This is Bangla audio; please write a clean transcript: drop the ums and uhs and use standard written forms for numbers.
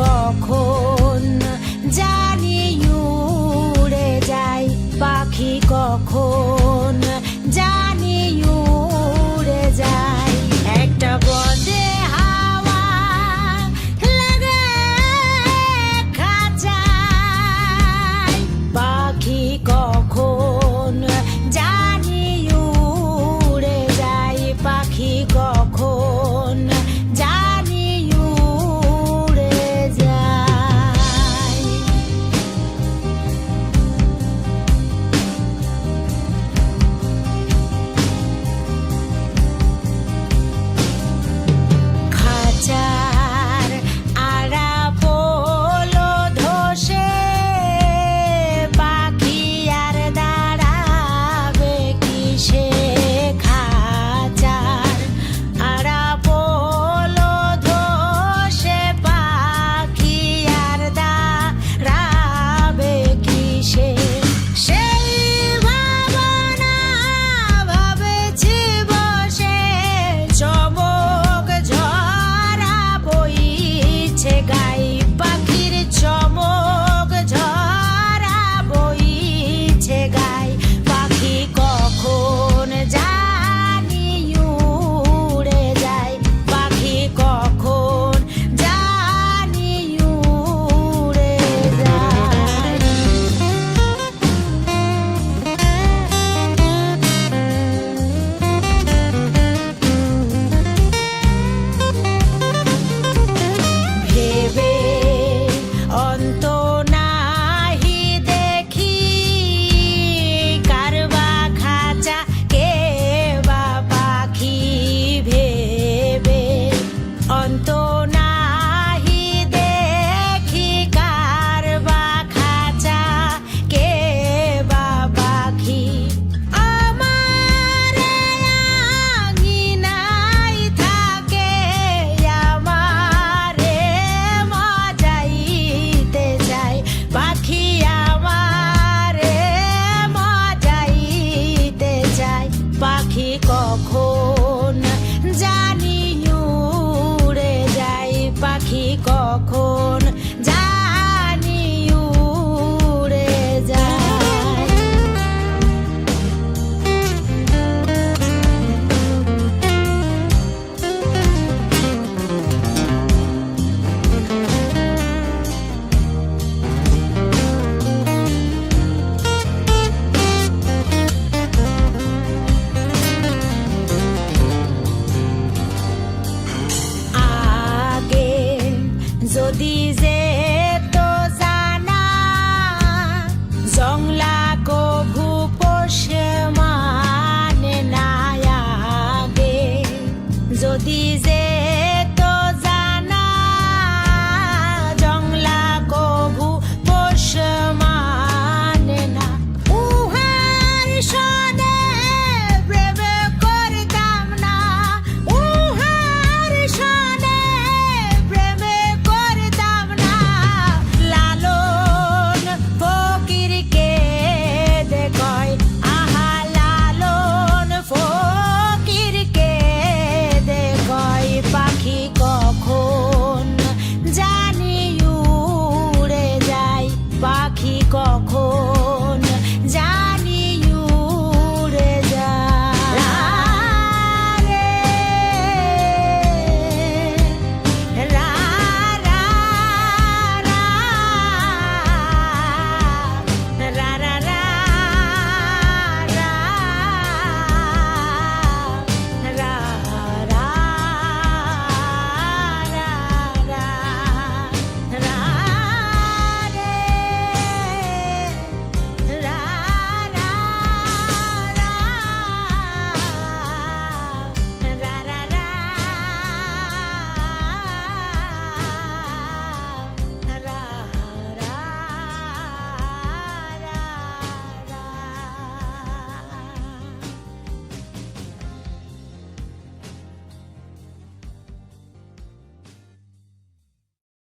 কখন জানি উড়ে যায়, পাখি কখন জানি উড়ে যায়। একটা বদে হাওয়া লাগে খাঁচায়, পাখি কখন জানি উড়ে যায়, পাখি কখন জানি উড়ে যায়। খাঁচার আড়াপ হলো ধসে, পাখি আর দাঁড়াবে কিসে? খাঁচার আড়াপ হলো ধসে, পাখি আর দাঁড়াবে কিসে? সেই ভাবনা ভাবেছি বসে, চমক ঝরা বইছে গাই, পাখির চমক ঝরা বইছে গাই। পাখি কখন জানি উড়ে যায়, পাখি কখন জানি উড়ে যায়। ভেবে অন্ত নাহি দেখি, কারবা খাঁচা কে বা পাখি? ভেবে অন্ত নাহি দেখি, কারবা খাঁচা কে বা পাখি? আমার আঙিনায় থাকে, আমারে মজাইতে চায়, পাখি আমারে মজাইতে চায়। পাখি কখন জানি উড়ে যায়, পাখি কখন জানি উড়ে যায়। আগে যদি যেত জানা, জংলা কভু পোষে মানে না। আগে যদি যে